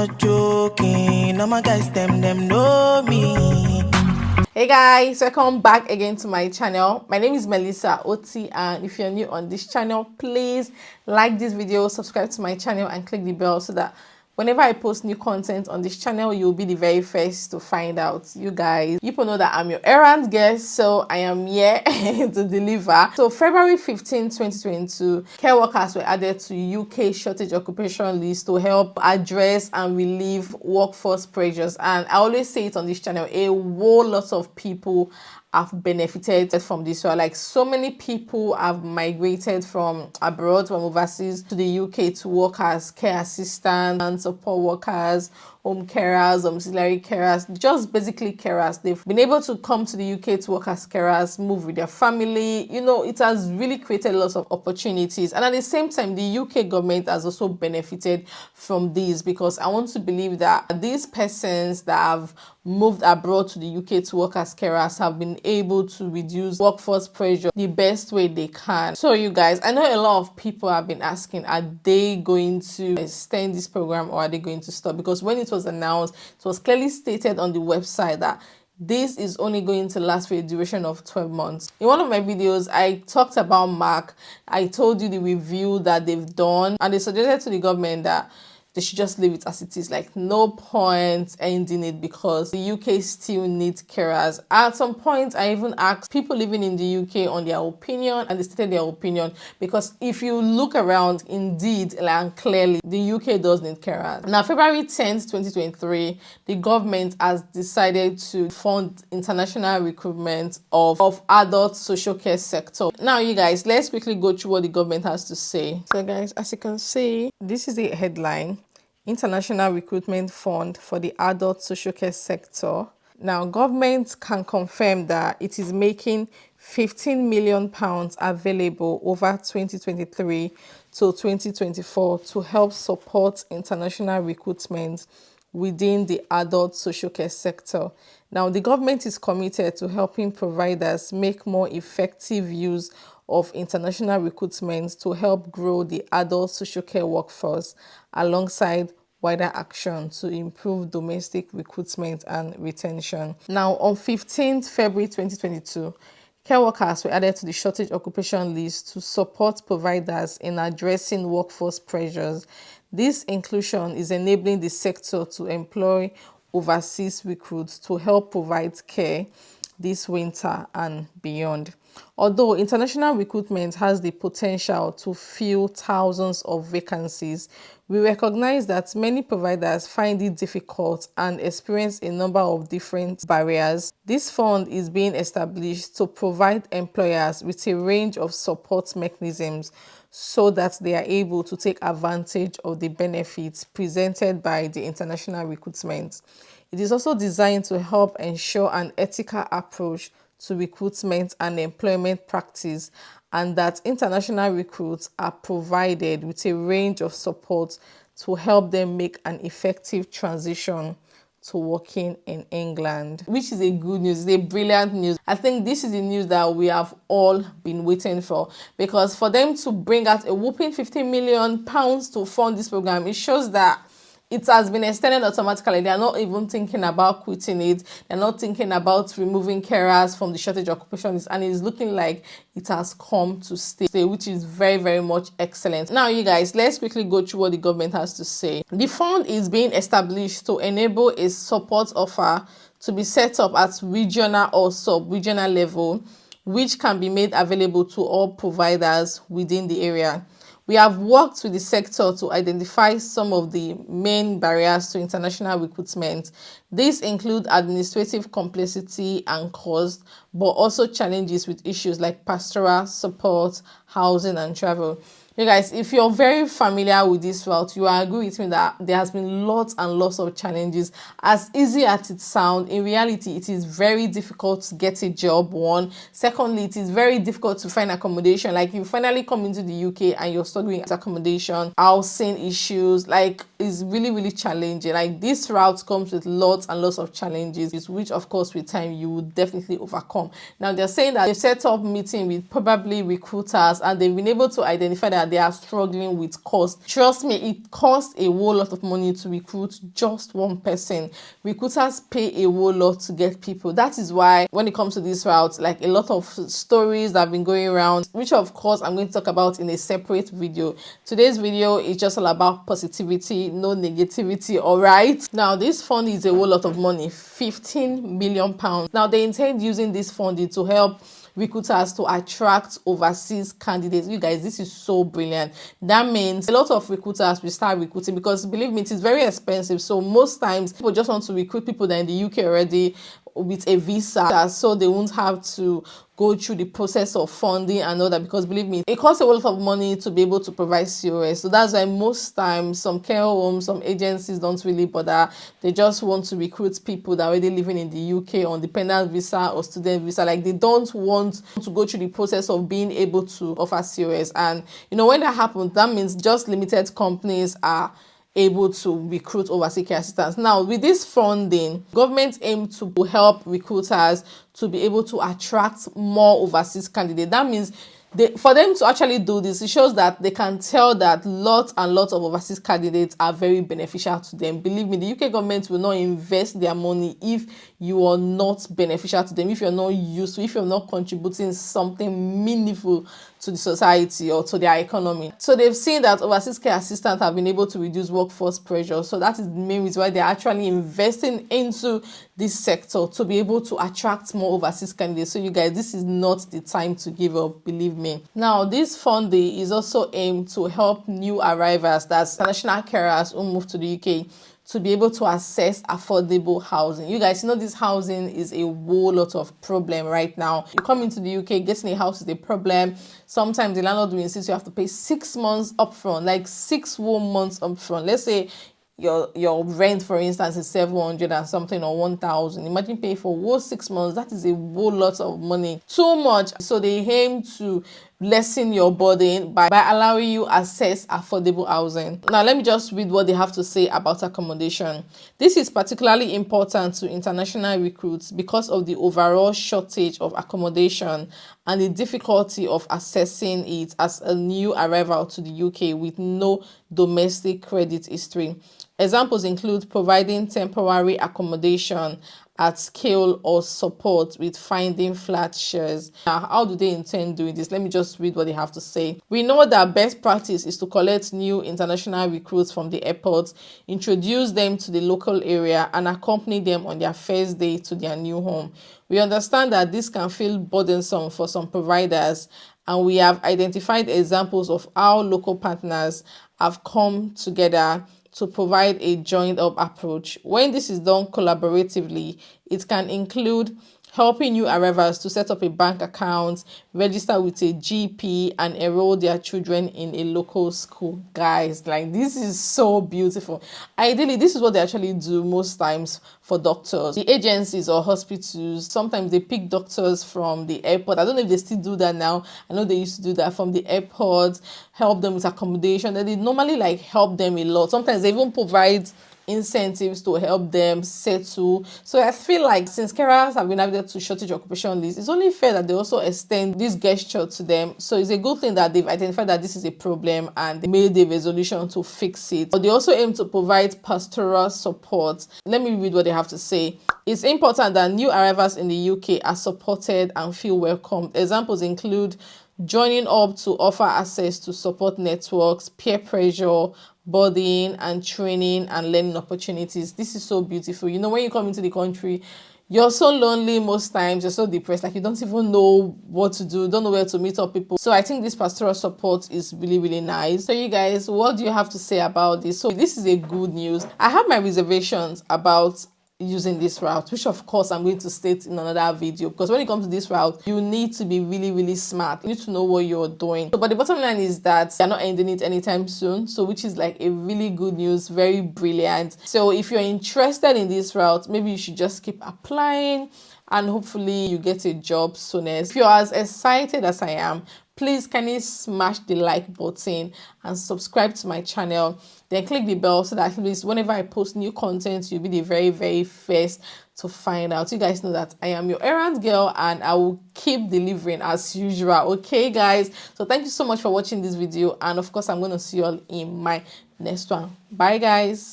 not joking. All my guys, them know me. Hey guys, welcome back again to my channel. My name is Melissa Oti, and if you're new on this channel, please like this video, subscribe to my channel and click the bell so that whenever I post new content on this channel, you'll be the very first to find out. You guys, you know that I'm your errand guest, so I am here to deliver. So February 15, 2022, care workers were added to UK shortage occupation list to help address and relieve workforce pressures. And I always say it on this channel, a whole lot of people have benefited from this. So like so many people have migrated from abroad, from overseas to the UK to work as care assistants and support workers, home carers, auxiliary carers, just basically carers. They've been able to come to the UK to work as carers, move with their family. You know, it has really created lots of opportunities. And at the same time, the UK government has also benefited from this, because I want to believe that these persons that have moved abroad to the UK to work as carers have been able to reduce workforce pressure the best way they can. So you guys, I know a lot of people have been asking, are they going to extend this program or are they going to stop? Because when it was announced, it was clearly stated on the website that this is only going to last for a duration of 12 months. In one of my videos, I talked about Mark. I told you the review that they've done, and they suggested to the government that they should just leave it as it is. Like, no point ending it, because the UK still needs carers. At some point, I even asked people living in the UK on their opinion, and they stated their opinion. Because if you look around, indeed and clearly, the UK does need carers. Now, February 10th, 2023, the government has decided to fund international recruitment of adult social care sector. Now, you guys, let's quickly go through what the government has to say. So, guys, as you can see, this is the headline: International Recruitment Fund for the Adult Social Care Sector. Now, government can confirm that it is making £15 million available over 2023 to 2024 to help support international recruitment within the adult social care sector. Now, the government is committed to helping providers make more effective use of international recruitment to help grow the adult social care workforce, alongside wider action to improve domestic recruitment and retention. Now, on 15th February 2022, care workers were added to the shortage occupation list to support providers in addressing workforce pressures. This inclusion is enabling the sector to employ overseas recruits to help provide care this winter and beyond. Although international recruitment has the potential to fill thousands of vacancies, we recognize that many providers find it difficult and experience a number of different barriers. This fund is being established to provide employers with a range of support mechanisms so that they are able to take advantage of the benefits presented by the international recruitment. It is also designed to help ensure an ethical approach to recruitment and employment practice, and that international recruits are provided with a range of support to help them make an effective transition to working in England, which is a good news, a brilliant news. I think this is the news that we have all been waiting for, because for them to bring out a whopping £15 million to fund this program, it shows that it has been extended automatically. They are not even thinking about quitting it. They're not thinking about removing carers from the shortage occupation list, and it's looking like it has come to stay, which is very, very much excellent. Now, you guys, let's quickly go through what the government has to say. The fund is being established to enable a support offer to be set up at regional or sub-regional level, which can be made available to all providers within the area. We have worked with the sector to identify some of the main barriers to international recruitment. These include administrative complexity and cost, but also challenges with issues like pastoral support, housing, and travel. You guys, if you're very familiar with this route, you will agree with me that there has been lots and lots of challenges. As easy as it sounds, in reality, it is very difficult to get a job, one. Secondly, it is very difficult to find accommodation. Like, you finally come into the UK and you're struggling with accommodation, housing issues, like, it's really, really challenging. Like, this route comes with lots and lots of challenges, which, of course, with time, you will definitely overcome. Now, they're saying that they've set up meeting with probably recruiters, and they've been able to identify that that they are struggling with cost. Trust me, it costs a whole lot of money to recruit just one person. Recruiters pay a whole lot to get people. That is why when it comes to this route, like a lot of stories that have been going around, which of course I'm going to talk about in a separate video. Today's video is just all about positivity, no negativity. All right, now this fund is a whole lot of money, 15 million pounds. Now they intend using this funding to help recruiters to attract overseas candidates. You guys, this is so brilliant. That means a lot of recruiters will start recruiting, because believe me, it is very expensive. So most times people just want to recruit people that are in the UK already with a visa, so they won't have to go through the process of funding and all that, because believe me, it costs a lot of money to be able to provide COS. So that's why most times some care homes, some agencies don't really bother. They just want to recruit people that are already living in the UK on dependent visa or student visa. Like, they don't want to go through the process of being able to offer COS. And you know, when that happens, that means just limited companies are able to recruit overseas care assistants. Now, with this funding, government aim to help recruiters to be able to attract more overseas candidates. That means for them to actually do this, it shows that they can tell that lots and lots of overseas candidates are very beneficial to them. Believe me, the UK government will not invest their money if you are not beneficial to them, if you're not useful, if you're not contributing something meaningful to the society or to their economy. So they've seen that overseas care assistants have been able to reduce workforce pressure. So that is the main reason why they're actually investing into this sector, to be able to attract more overseas candidates. So you guys, this is not the time to give up, believe me. Now, this funding is also aimed to help new arrivals, that's international carers who move to the UK, to be able to access affordable housing. You guys, you know, this housing is a whole lot of problem right now. You come into the UK, getting a house is a problem. Sometimes the landlord will insist you have to pay 6 months upfront, like 6 whole months upfront. Let's say your rent, for instance, is 700 and something, or 1,000. Imagine paying for whole 6 months. That is a whole lot of money, too much. So they aim to lessen your burden by allowing you access affordable housing. Now let me just read what they have to say about accommodation. This is particularly important to international recruits because of the overall shortage of accommodation and the difficulty of accessing it as a new arrival to the UK with no domestic credit history. Examples include providing temporary accommodation at scale or support with finding flat shares. Now, how do they intend doing this? Let me just read what they have to say. We know that best practice is to collect new international recruits from the airport, introduce them to the local area, and accompany them on their first day to their new home. We understand that this can feel burdensome for some providers, and we have identified examples of how local partners have come together to provide a joined-up approach. When this is done collaboratively, it can include helping new arrivals to set up a bank account, register with a GP, and enroll their children in a local school. Guys, like, this is so beautiful. Ideally, this is what they actually do most times for doctors. The agencies or hospitals, sometimes they pick doctors from the airport. I don't know if they still do that now. I know they used to do that from the airport, help them with accommodation. They normally like help them a lot. Sometimes they even provide incentives to help them settle. So I feel like since carers have been added to shortage occupation list, it's only fair that they also extend this gesture to them. So it's a good thing that they've identified that this is a problem and they made a resolution to fix it. But they also aim to provide pastoral support. Let me read what they have to say. It's important that new arrivals in the UK are supported and feel welcomed. Examples include joining up to offer access to support networks, peer pressure, boarding and training and learning opportunities. This is so beautiful. You know, when you come into the country, you're so lonely most times, you're so depressed, like you don't even know what to do, don't know where to meet up people. So I think this pastoral support is really, really nice. So you guys, what do you have to say about this? So this is a good news. I have my reservations about using this route, which of course I'm going to state in another video, because when it comes to this route, you need to be really, really smart. You need to know what you're doing. So, but the bottom line is that you're not ending it anytime soon, so which is like a really good news, very brilliant. So if you're interested in this route, maybe you should just keep applying and hopefully you get a job soonest. If you're as excited as I am, please kindly smash the like button and subscribe to my channel. then click the bell so that at least whenever I post new content, you'll be the very first to find out. You guys know that I am your errand girl and I will keep delivering as usual. Okay, guys, so thank you so much for watching this video, and of course I'm going to see you all in my next one. Bye, guys.